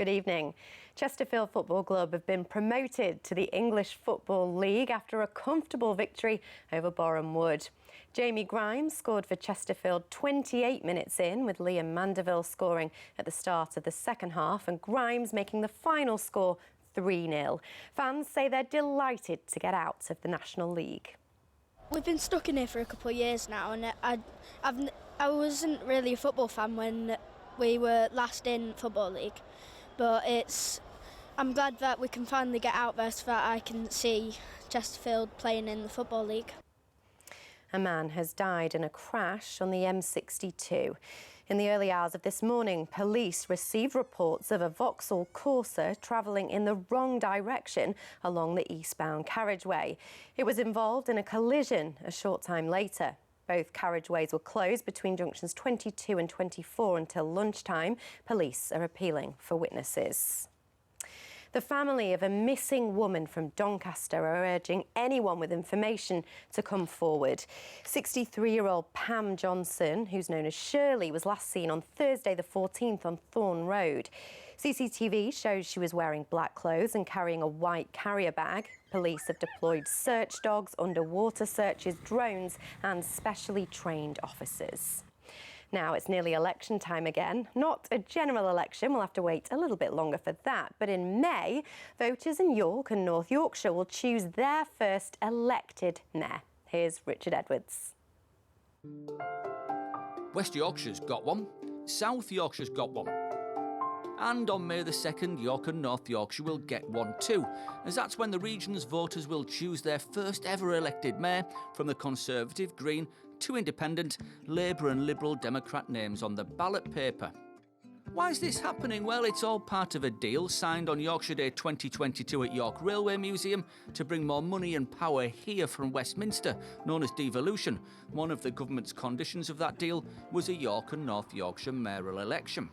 Good evening. Chesterfield Football Club have been promoted to the English Football League after a comfortable victory over Boreham Wood. Jamie Grimes scored for Chesterfield 28 minutes in, with Liam Mandeville scoring at the start of the second half and Grimes making the final score 3-0. Fans say they're delighted to get out of the National League. We've been stuck in here for a couple of years now, and I wasn't really a football fan when we were last in Football League, but I'm glad that we can finally get out there so that I can see Chesterfield playing in the Football League. A man has died in a crash on the M62. In the early hours of this morning, police received reports of a Vauxhall Corsa travelling in the wrong direction along the eastbound carriageway. It was involved in a collision a short time later. Both carriageways were closed between junctions 22 and 24 until lunchtime. Police are appealing for witnesses. The family of a missing woman from Doncaster are urging anyone with information to come forward. 63-year-old Pam Johnson, who's known as Shirley, was last seen on Thursday the 14th on Thorne Road. CCTV shows she was wearing black clothes and carrying a white carrier bag. Police have deployed search dogs, underwater searches, drones and specially trained officers. Now it's nearly election time again. Not a general election, we'll have to wait a little bit longer for that. But in May, voters in York and North Yorkshire will choose their first elected mayor. Here's Richard Edwards. West Yorkshire's got one, South Yorkshire's got one. And on May the 2nd, York and North Yorkshire will get one too, as that's when the region's voters will choose their first ever elected mayor from the Conservative, Green, two Independent, Labour and Liberal Democrat names on the ballot paper. Why is this happening? Well, it's all part of a deal signed on Yorkshire Day 2022 at York Railway Museum to bring more money and power here from Westminster, known as devolution. One of the government's conditions of that deal was a York and North Yorkshire mayoral election.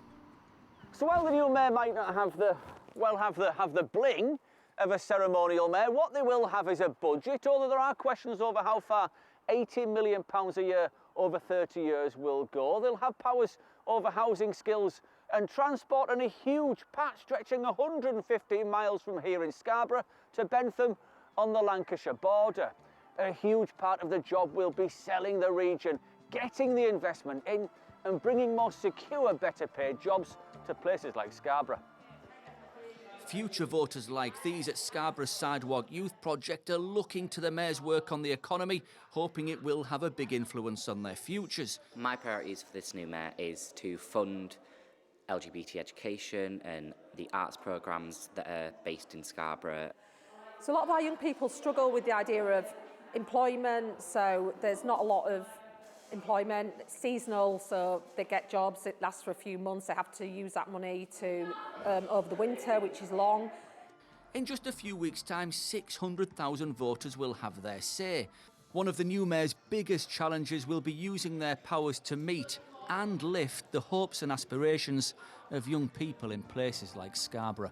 So while the new mayor might not have the bling of a ceremonial mayor, what they will have is a budget, although there are questions over how far £80 million a year over 30 years will go. They'll have powers over housing, skills and transport, and a huge patch stretching 115 miles from here in Scarborough to Bentham on the Lancashire border. A huge part of the job will be selling the region, getting the investment in and bringing more secure, better paid jobs to places like Scarborough. Future voters like these at Scarborough's Sidewalk Youth Project are looking to the mayor's work on the economy, hoping it will have a big influence on their futures. My priorities for this new mayor is to fund LGBT education and the arts programmes that are based in Scarborough. So a lot of our young people struggle with the idea of employment, so there's not a lot of employment. It's seasonal, so they get jobs, it lasts for a few months, they have to use that money to over the winter, which is long. In just a few weeks' time, 600,000 voters will have their say. One of the new mayor's biggest challenges will be using their powers to meet and lift the hopes and aspirations of young people in places like Scarborough.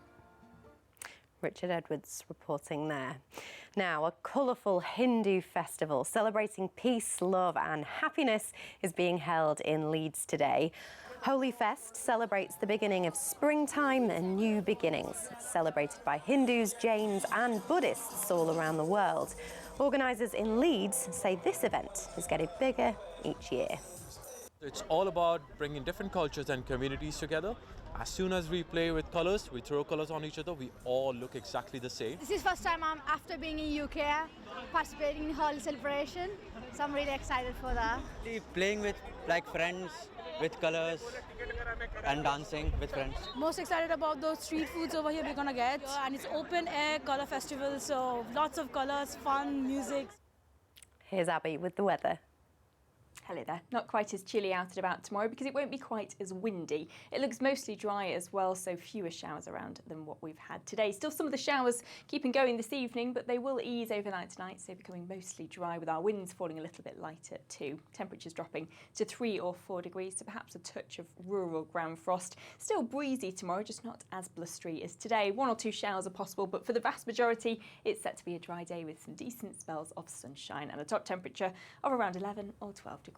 Richard Edwards reporting there. Now, a colourful Hindu festival celebrating peace, love and happiness is being held in Leeds today. Holi Fest celebrates the beginning of springtime and new beginnings. It's celebrated by Hindus, Jains and Buddhists all around the world. Organisers in Leeds say this event is getting bigger each year. It's all about bringing different cultures and communities together. As soon as we play with colours, we throw colours on each other, we all look exactly the same. This is first time I'm after being in UK participating in Holi celebration, so I'm really excited for that. Playing with like friends, with colours and dancing with friends. Most excited about those street foods over here we're gonna get, and it's open air colour festival, so lots of colours, fun, music. Here's Abby with the weather. Hello there. Not quite as chilly out and about tomorrow because it won't be quite as windy. It looks mostly dry as well, so fewer showers around than what we've had today. Still some of the showers keeping going this evening, but they will ease overnight tonight, so becoming mostly dry with our winds falling a little bit lighter too. Temperatures dropping to 3 or 4 degrees, so perhaps a touch of rural ground frost. Still breezy tomorrow, just not as blustery as today. 1 or 2 showers are possible, but for the vast majority, it's set to be a dry day with some decent spells of sunshine and a top temperature of around 11 or 12 degrees.